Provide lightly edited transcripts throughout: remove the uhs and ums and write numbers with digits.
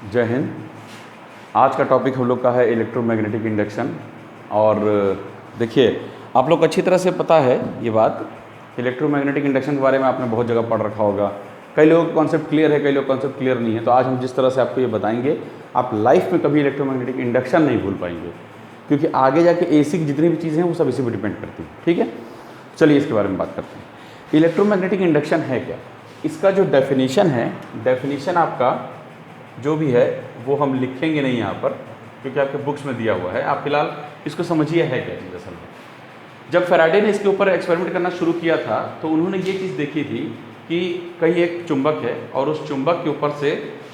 जय हिंद। आज का टॉपिक हम लोग का है इलेक्ट्रोमैग्नेटिक इंडक्शन। और देखिए, आप लोग को अच्छी तरह से पता है ये बात, इलेक्ट्रोमैग्नेटिक इंडक्शन के बारे में आपने बहुत जगह पढ़ रखा होगा। कई लोगों का कॉन्सेप्ट क्लियर है, कई लोग कॉन्सेप्ट क्लियर नहीं है। तो आज हम जिस तरह से आपको ये बताएंगे, आप लाइफ में कभी इलेक्ट्रोमैग्नेटिक इंडक्शन नहीं भूल पाएंगे, क्योंकि आगे जाके एसी की जितनी भी चीज़ें हैं वो सब इसी पर डिपेंड करती हैं। ठीक है, चलिए इसके बारे में बात करते हैं। इलेक्ट्रोमैग्नेटिक इंडक्शन है क्या, इसका जो डेफिनेशन है, डेफिनेशन आपका जो भी है वो हम लिखेंगे नहीं यहाँ पर, क्योंकि आपके बुक्स में दिया हुआ है। आप फिलहाल इसको समझिए है क्या चीज़ असल में। जब फैराडे ने इसके ऊपर एक्सपेरिमेंट करना शुरू किया था तो उन्होंने ये चीज़ देखी थी कि कहीं एक चुंबक है और उस चुंबक के ऊपर से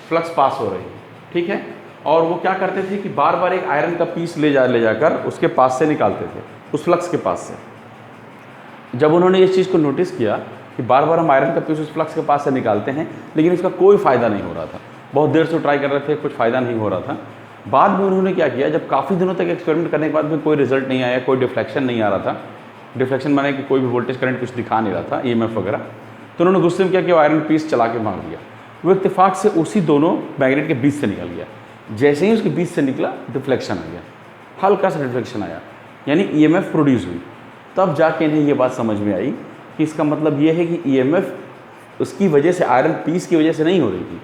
फ्लक्स पास हो रही है। ठीक है, और वो क्या करते थे कि बार बार एक आयरन का पीस ले जाकर उसके पास से निकालते थे, उस फ्लक्स के पास से। जब उन्होंने इस चीज़ को नोटिस किया कि बार बार हम आयरन का पीस उस फ्लक्स के पास से निकालते हैं लेकिन इसका कोई फ़ायदा नहीं हो रहा था, बहुत देर से ट्राई कर रहे थे, कुछ फ़ायदा नहीं हो रहा था। बाद में उन्होंने क्या किया, जब काफ़ी दिनों तक एक्सपेरिमेंट करने के बाद में कोई रिजल्ट नहीं आया, कोई डिफ्लेक्शन नहीं आ रहा था, डिफ्लेक्शन माने कि कोई भी वोल्टेज करंट कुछ दिखा नहीं रहा था, ईएमएफ वगैरह, तो उन्होंने गुस्से में क्या किया, आयरन पीस चला के मार दिया। वो इत्तेफाक से उसी दोनों मैग्नेट के बीच से निकल गया। जैसे ही उसके बीच से निकला, डिफ्लेक्शन आ गया, हल्का सा डिफ्लेक्शन आया, यानी ईएमएफ प्रोड्यूस हुई। तब जाके इन्हें ये बात समझ में आई कि इसका मतलब ये है कि ईएमएफ उसकी वजह से, आयरन पीस की वजह से नहीं हो रही थी,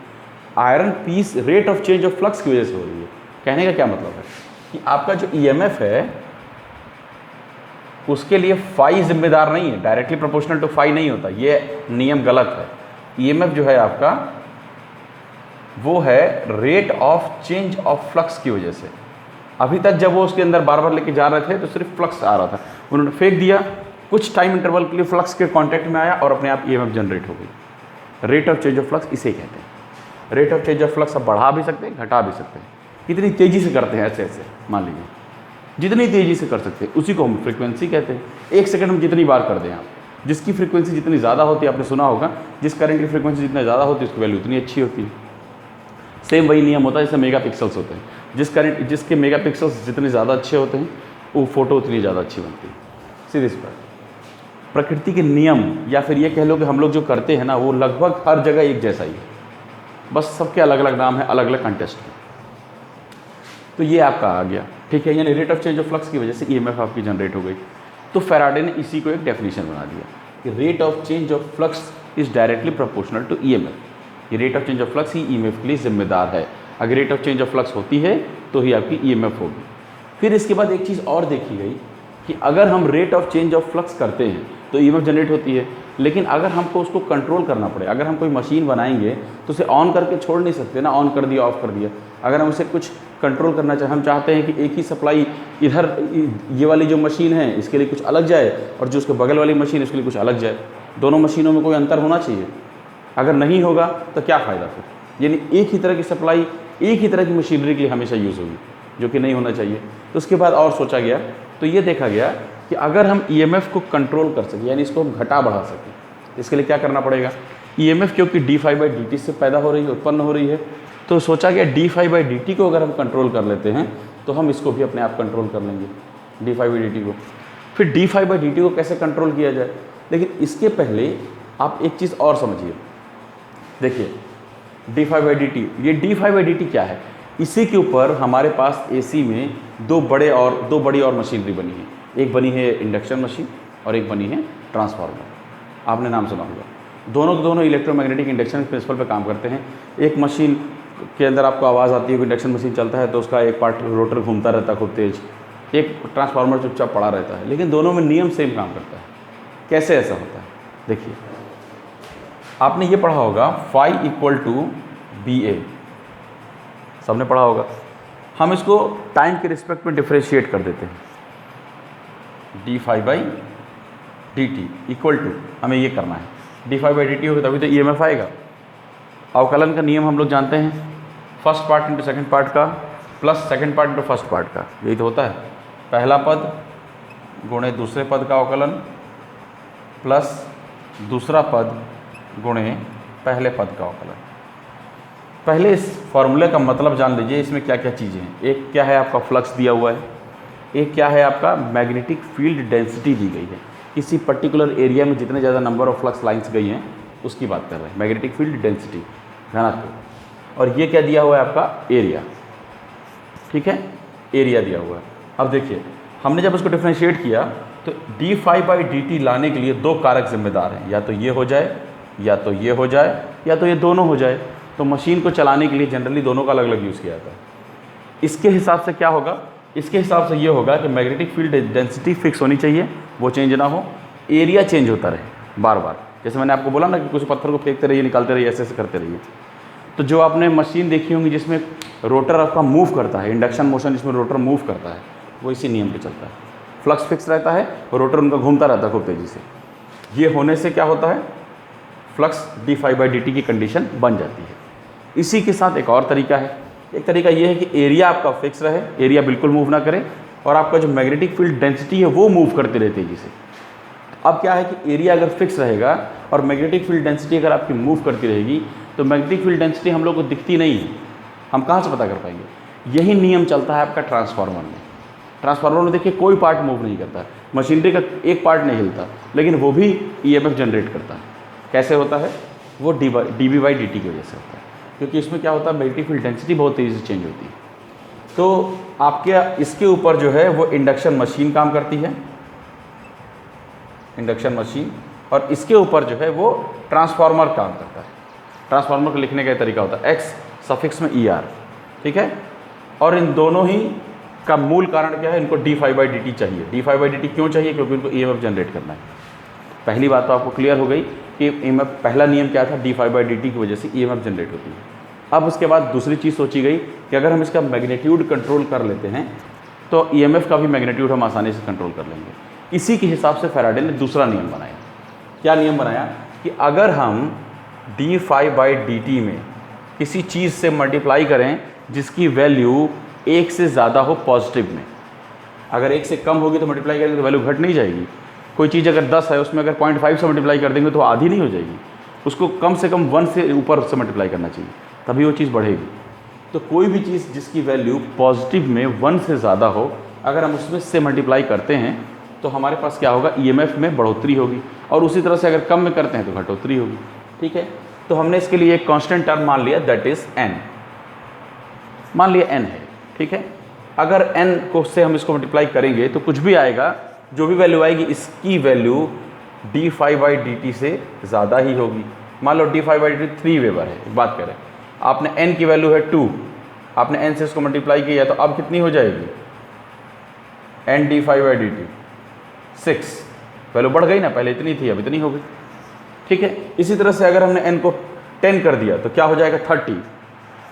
iron piece rate of change of flux की वजह से हो रही है। कहने का क्या मतलब है कि आपका जो ईएमएफ है उसके लिए फाई जिम्मेदार नहीं है, डायरेक्टली प्रोपोर्शनल टू फाई नहीं होता, ये नियम गलत है। ईएमएफ जो है आपका वो है rate of change of flux की वजह से। अभी तक जब वो उसके अंदर बार बार लेके जा रहे थे तो सिर्फ फ्लक्स आ रहा था, उन्होंने फेंक दिया, कुछ टाइम इंटरवल के लिए फ्लक्स के कांटेक्ट में आया और अपने आप ईएमएफ जनरेट हो गई। Rate of change of flux इसे कहते हैं। Rate of change of flux आप बढ़ा भी सकते हैं, घटा भी सकते हैं, कितनी तेज़ी से करते हैं, ऐसे मान लीजिए जितनी तेज़ी से कर सकते हैं उसी को हम फ्रीक्वेंसी कहते हैं। एक सेकंड में जितनी बार कर दें आप, जिसकी फ्रीक्वेंसी जितनी ज़्यादा होती है, आपने सुना होगा, जिस करंट की फ्रीक्वेंसी जितनी ज़्यादा होती है उसकी वैल्यू उतनी अच्छी होती है। सेम वही नियम होता है जैसे मेगा पिक्सल्स होते हैं, जिसके मेगा पिक्सल्स जितने ज़्यादा अच्छे होते हैं वो फ़ोटो उतनी ज़्यादा अच्छी बनती है। सीधी सी बात, प्रकृति के नियम, या फिर ये कह लो कि हम लोग जो करते हैं ना, वो लगभग हर जगह एक जैसा ही है, बस सबके अलग अलग नाम है, अलग अलग कंटेस्ट में। तो ये आपका आ गया, ठीक है, यानी rate of change of flux की वजह से ईएमएफ आपकी जनरेट हो गई। तो फैराडे ने इसी को एक डेफिनेशन बना दिया कि rate of change of flux is directly proportional to EMF. ये rate of change of flux ही ईएमएफ के लिए जिम्मेदार है। अगर rate of change of flux होती है तो ही आपकी ईएमएफ होगी। फिर इसके बाद एक चीज़ और देखी गई कि अगर हम rate of change of flux करते हैं तो ईएमएफ जनरेट होती है, लेकिन अगर हमको उसको कंट्रोल करना पड़े, अगर हम कोई मशीन बनाएंगे तो उसे ऑन करके छोड़ नहीं सकते ना, ऑन कर दिया ऑफ कर दिया। अगर हम उसे कुछ कंट्रोल करना चाहें, हम चाहते हैं कि एक ही सप्लाई इधर, ये वाली जो मशीन है इसके लिए कुछ अलग जाए और जो उसके बगल वाली मशीन है उसके लिए कुछ अलग जाए, दोनों मशीनों में कोई अंतर होना चाहिए। अगर नहीं होगा तो क्या फ़ायदा फिर, यानी एक ही तरह की सप्लाई एक ही तरह की मशीनरी के लिए हमेशा यूज़ होगी, जो कि नहीं होना चाहिए। तो उसके बाद और सोचा गया, तो ये देखा गया कि अगर हम ईएमएफ को कंट्रोल कर सकें, यानी इसको हम घटा बढ़ा सकें, इसके लिए क्या करना पड़ेगा। ईएमएफ क्योंकि d∅dt से पैदा हो रही है, उत्पन्न हो रही है, तो सोचा गया d∅dt को अगर हम कंट्रोल कर लेते हैं तो हम इसको भी अपने आप कंट्रोल कर लेंगे, d∅dt को। फिर d∅dt को कैसे कंट्रोल किया जाए, लेकिन इसके पहले आप एक चीज़ और समझिए। देखिए d∅dt, ये d∅dt क्या है, इसी के ऊपर हमारे पास एसी में दो बड़ी और मशीनरी बनी है। एक बनी है इंडक्शन मशीन और एक बनी है ट्रांसफार्मर, आपने नाम सुना होगा। दोनों इलेक्ट्रोमैग्नेटिक इंडक्शन प्रिंसिपल पे काम करते हैं। एक मशीन के अंदर आपको आवाज़ आती है कि इंडक्शन मशीन चलता है तो उसका एक पार्ट रोटर घूमता रहता है खूब तेज, एक ट्रांसफार्मर चुपचाप पड़ा रहता है, लेकिन दोनों में नियम सेम काम करता है। कैसे ऐसा होता है, देखिए आपने ये पढ़ा होगा फाई इक्वल टू BA, सबने पढ़ा होगा। हम इसको टाइम के रिस्पेक्ट में डिफ्रेंशिएट कर देते हैं, d∅dt इक्वल टू, हमें ये करना है, d∅dt होगा तभी तो ईएमएफ आएगा। अवकलन का नियम हम लोग जानते हैं, first part into second part का plus second part into first part का, यही तो होता है। पहला पद गुणे दूसरे पद का अवकलन प्लस दूसरा पद गुणे पहले पद का अवकलन। पहले इस फॉर्मूले का मतलब जान लीजिए, इसमें क्या क्या चीज़ें हैं। एक क्या है, आपका फ्लक्स दिया हुआ है, एक क्या है, आपका मैग्नेटिक फील्ड डेंसिटी दी गई है, किसी पर्टिकुलर एरिया में जितने ज़्यादा नंबर ऑफ फ्लक्स लाइंस गई हैं उसकी बात कर रहे हैं, मैग्नेटिक फील्ड डेंसिटी, घनत्व। और ये क्या दिया हुआ है आपका एरिया, ठीक है, एरिया दिया हुआ है। अब देखिए हमने जब उसको डिफरेंशिएट किया तो d phi by d t लाने के लिए दो कारक जिम्मेदार हैं, या तो ये हो जाए या तो ये हो जाए या तो ये दोनों हो जाए। तो मशीन को चलाने के लिए जनरली दोनों का अलग अलग यूज़ किया जाता है। इसके हिसाब से क्या होगा, इसके हिसाब से ये होगा कि मैग्नेटिक फील्ड डेंसिटी फिक्स होनी चाहिए, वो चेंज ना हो, एरिया चेंज होता रहे बार बार। जैसे मैंने आपको बोला ना कि कुछ पत्थर को फेंकते रहिए, निकालते रहिए, ऐसे ऐसे करते रहिए। तो जो आपने मशीन देखी होंगी जिसमें रोटर आपका मूव करता है, इंडक्शन मोशन जिसमें रोटर मूव करता है, वो इसी नियम पे चलता है। फ्लक्स फिक्स रहता है और रोटर उनका घूमता रहता है खूब तेज़ी से। ये होने से क्या होता है, flux d phi by d t की कंडीशन बन जाती है। इसी के साथ एक और तरीका है, एक तरीका ये है कि एरिया आपका फिक्स रहे, एरिया बिल्कुल मूव ना करे, और आपका जो मैग्नेटिक फील्ड डेंसिटी है वो मूव करती रहे तेज़ी से। अब क्या है कि एरिया अगर फिक्स रहेगा और मैग्नेटिक फील्ड डेंसिटी अगर आपकी मूव करती रहेगी तो मैग्नेटिक फील्ड डेंसिटी हम लोग को दिखती नहीं है, हम कहाँ से पता कर पाएंगे। यही नियम चलता है आपका ट्रांसफार्मर में। ट्रांसफार्मर में देखिए कोई पार्ट मूव नहीं करता, मशीनरी का एक पार्ट नहीं हिलता, लेकिन वो भी ईएमएफ जनरेट करता है। कैसे होता है, वो d B by d t की वजह से होता है, क्योंकि इसमें क्या होता है, मैग्नेटिक फील्ड डेंसिटी बहुत तेज़ी से चेंज होती है। तो आपके इसके ऊपर जो है वो इंडक्शन मशीन काम करती है, इंडक्शन मशीन, और इसके ऊपर जो है वो ट्रांसफार्मर काम करता है। ट्रांसफार्मर को लिखने का तरीका होता है एक्स सफिक्स में ई आर, ठीक है। और इन दोनों ही का मूल कारण क्या है, इनको d phi by d t चाहिए। D phi by d t क्यों चाहिए, क्योंकि इनको ईएमएफ जनरेट करना है। पहली बात तो आपको क्लियर हो गई कि ईएमएफ, पहला नियम क्या था, d phi by d t की वजह से ईएमएफ जनरेट होती है। अब उसके बाद दूसरी चीज़ सोची गई कि अगर हम इसका मैग्नीट्यूड कंट्रोल कर लेते हैं तो ईएमएफ का भी मैग्नीट्यूड हम आसानी से कंट्रोल कर लेंगे। इसी के हिसाब से फैराडे ने दूसरा नियम बनाया। क्या नियम बनाया कि अगर हम d phi by d t में किसी चीज़ से मल्टीप्लाई करें जिसकी वैल्यू 1 से ज़्यादा हो पॉजिटिव में, अगर 1 से कम होगी तो मल्टीप्लाई करेंगे तो वैल्यू घट नहीं जाएगी। कोई चीज़ अगर 10 है उसमें अगर 0.5 से मल्टीप्लाई कर देंगे तो आधी नहीं हो जाएगी, उसको कम से कम 1 से ऊपर से मल्टीप्लाई करना चाहिए, तभी वो चीज़ बढ़ेगी। तो कोई भी चीज़ जिसकी वैल्यू पॉजिटिव में 1 से ज़्यादा हो, अगर हम उसमें से मल्टीप्लाई करते हैं तो हमारे पास क्या होगा, ईएमएफ में बढ़ोतरी होगी, और उसी तरह से अगर कम में करते हैं तो घटोतरी होगी, ठीक है। तो हमने इसके लिए एक कांस्टेंट टर्म मान लिया, दैट इज़ एन, मान लिया एन है, ठीक है। अगर एन को से हम इसको मल्टीप्लाई करेंगे तो कुछ भी आएगा, जो भी वैल्यू आएगी इसकी value d phi by d t से ज़्यादा ही होगी। मान लो d phi by d t 3 weber है, एक बात करें, आपने एन की वैल्यू है 2, आपने एन से इसको मल्टीप्लाई किया तो अब कितनी हो जाएगी, n d phi by d t 6, value बढ़ गई ना, पहले इतनी थी अब इतनी हो गई, ठीक है। इसी तरह से अगर हमने n को 10 कर दिया तो क्या हो जाएगा 30,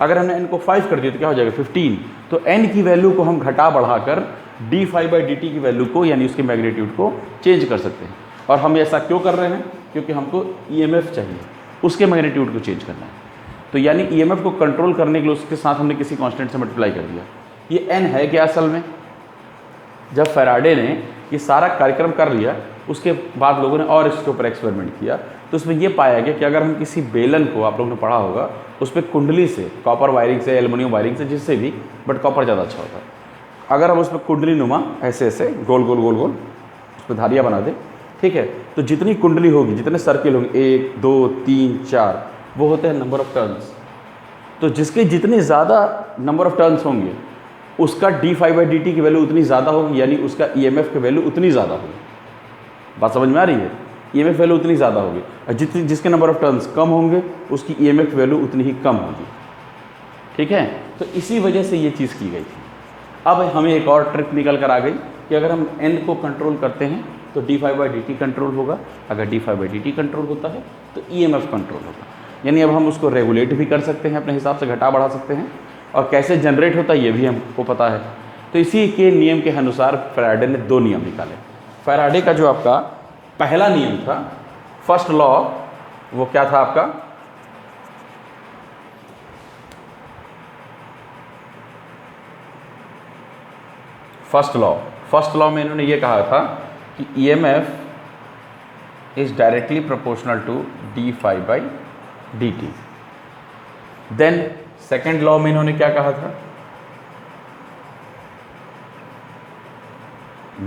अगर हमने n को 5 कर दिया तो क्या हो जाएगा 15। तो n की वैल्यू को हम घटा बढ़ाकर d phi by d t की वैल्यू को, यानी उसके मैग्नीट्यूड को चेंज कर सकते हैं। और हम ऐसा क्यों कर रहे हैं, क्योंकि हमको ईएमएफ चाहिए, उसके मैग्नीट्यूड को चेंज करना है। तो यानी ईएमएफ को कंट्रोल करने के लिए उसके साथ हमने किसी कांस्टेंट से मल्टीप्लाई कर दिया। ये n है क्या असल में, जब फैराडे ने ये सारा कार्यक्रम कर लिया उसके बाद लोगों ने और इसके ऊपर एक्सपेरिमेंट किया, तो उसमें ये पाया गया कि अगर हम किसी बेलन को, आप लोगों ने पढ़ा होगा, उस पर कुंडली से, कॉपर वायरिंग से, एल्युमिनियम वायरिंग से, जिससे भी, बट कॉपर ज़्यादा अच्छा होता है, अगर हम उस पर कुंडली नुमा ऐसे ऐसे गोल गोल गोल गोल उस पर धारियाँ बना दें, ठीक है, तो जितनी कुंडली होगी, जितने सर्किल होंगे, 1 2 3 4, वो होते हैं नंबर ऑफ टर्न्स। तो जिसके जितने ज़्यादा नंबर ऑफ टर्न्स होंगे उसका d phi by d t की वैल्यू उतनी ज़्यादा होगी, यानी उसका ईएमएफ की वैल्यू उतनी ज़्यादा होगी। बात समझ में आ रही है, ईएमएफ वैल्यू उतनी ज़्यादा होगी, और जिसके नंबर ऑफ टर्न्स कम होंगे उसकी ईएमएफ वैल्यू उतनी ही कम होगी, ठीक है। तो इसी वजह से ये चीज़ की गई थी। अब हमें एक और ट्रिक निकल कर आ गई कि अगर हम एन को कंट्रोल करते हैं तो d phi by d t control होगा, अगर d phi by d t control होता है तो ईएमएफ कंट्रोल होगा। यानी अब हम उसको रेगुलेट भी कर सकते हैं, अपने हिसाब से घटा बढ़ा सकते हैं, और कैसे जनरेट होता है ये भी हमको पता है। तो इसी के नियम के अनुसार फैराडे ने 2 नियम निकाले। फैराडे का जो आपका पहला नियम था, फर्स्ट लॉ, वो क्या था आपका, फर्स्ट लॉ में इन्होंने ये कहा था कि EMF is directly proportional to d phi by d t. Then second law में इन्होंने क्या कहा था,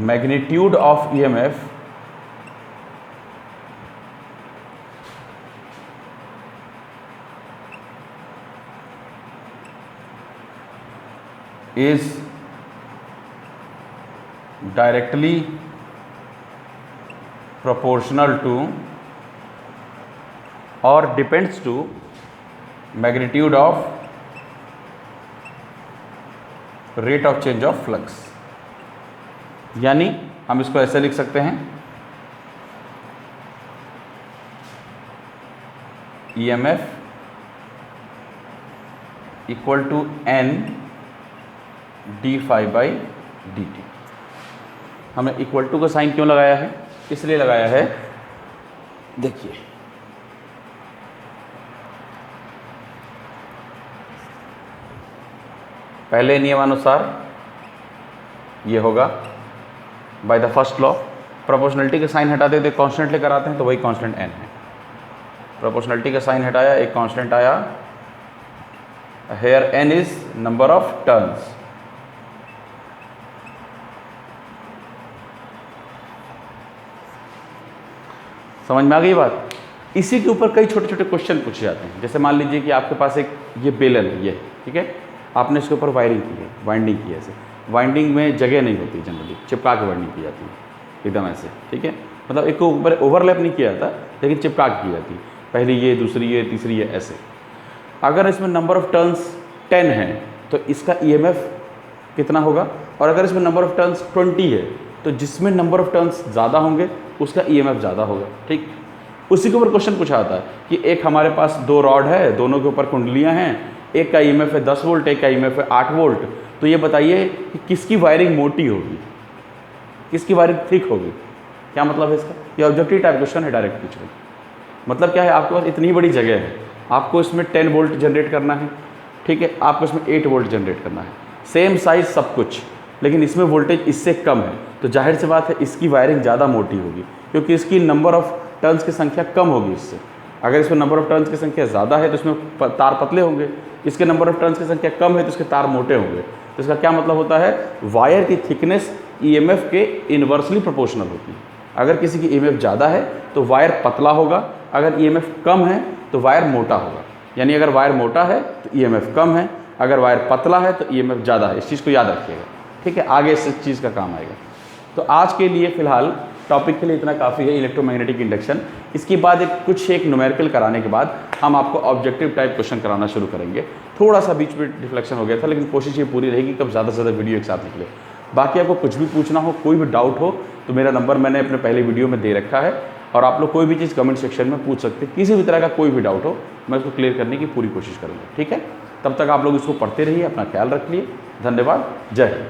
magnitude of EMF is directly proportional to or depends to magnitude of rate of change of flux। यानी हम इसको ऐसे लिख सकते हैं, EMF equal to N d∅/dt। हमने इक्वल टू का साइन क्यों लगाया है? इसलिए लगाया है, देखिए पहले नियमानुसार ये होगा by the first law, proportionality का साइन हटाते थे कांस्टेंट लेकर आते हैं, तो वही कांस्टेंट n है। प्रोपोर्शनलिटी का साइन हटाया, एक कांस्टेंट आया, here n is number of turns. समझ में आ गई बात? इसी के ऊपर कई छोटे छोटे क्वेश्चन पूछे जाते हैं। जैसे मान लीजिए कि आपके पास एक ये बेलन है, ये ठीक है, आपने इसके ऊपर वायरिंग की है, वाइंडिंग की है। ऐसे वाइंडिंग में जगह नहीं होती, जनरली चिपका के वाइंडिंग की जाती है एकदम ऐसे, ठीक है, मतलब एक को ऊपर ओवरलैप नहीं किया जाता, लेकिन चिपका के की जाती है, पहली ये, दूसरी ये, तीसरी ये, ऐसे। अगर इसमें नंबर ऑफ टर्न्स 10 है तो इसका EMF कितना होगा? और अगर इसमें नंबर ऑफ टर्न्स 20 है तो जिसमें नंबर ऑफ टर्न्स ज़्यादा होंगे उसका EMF ज़्यादा होगा, ठीक। उसी के ऊपर क्वेश्चन पूछा आता है कि एक हमारे पास 2 रॉड है, दोनों के ऊपर कुंडलियाँ हैं, एक का EMF है 10 वोल्ट, एक का EMF है 8 वोल्ट, तो ये बताइए कि किसकी वायरिंग मोटी होगी, किसकी वायरिंग थिक होगी? क्या मतलब है इसका? ये ऑब्जेक्टिव टाइप क्वेश्चन है, डायरेक्ट पूछ रहे। मतलब क्या है, आपके पास इतनी बड़ी जगह है, आपको इसमें 10 वोल्ट जनरेट करना है, ठीक है, आपको इसमें 8 वोल्ट जनरेट करना है, सेम साइज सब कुछ, लेकिन इसमें वोल्टेज इससे कम है, तो जाहिर सी बात है इसकी वायरिंग ज़्यादा मोटी होगी, क्योंकि इसकी नंबर ऑफ टर्न्स की संख्या कम होगी इससे। अगर इसमें नंबर ऑफ टर्न्स की संख्या ज़्यादा है तो इसमें तार पतले होंगे, इसके नंबर ऑफ टर्न्स की संख्या कम है तो इसके तार मोटे होंगे। तो इसका क्या मतलब होता है, वायर की थिकनेस EMF के इन्वर्सली प्रोपोर्शनल होती है। अगर किसी की EMF ज़्यादा है तो वायर पतला होगा, अगर EMF कम है तो वायर मोटा होगा। यानी अगर वायर मोटा है तो EMF कम है, अगर वायर पतला है तो EMF ज़्यादा है। इस चीज़ को याद रखिएगा, ठीक है, आगे इस चीज़ का काम आएगा। तो आज के लिए फ़िलहाल टॉपिक के लिए इतना काफ़ी है, इलेक्ट्रोमैग्नेटिक इंडक्शन। इसके बाद एक न्यूमेरिकल कराने के बाद हम आपको ऑब्जेक्टिव टाइप क्वेश्चन कराना शुरू करेंगे। थोड़ा सा बीच में डिफ्लेक्शन हो गया था, लेकिन कोशिश ये पूरी रहेगी कि अब ज़्यादा से ज़्यादा वीडियो एक साथ निकले। बाकी आपको कुछ भी पूछना हो, कोई भी डाउट हो, तो मेरा नंबर मैंने अपने पहले वीडियो में दे रखा है, और आप लोग कोई भी चीज़ कमेंट सेक्शन में पूछ सकते हैं। किसी भी तरह का कोई भी डाउट हो, मैं उसको क्लियर करने की पूरी कोशिश करूँगा, ठीक है। तब तक आप लोग इसको पढ़ते रहिए, अपना ख्याल रखिए। धन्यवाद, जय हिंद।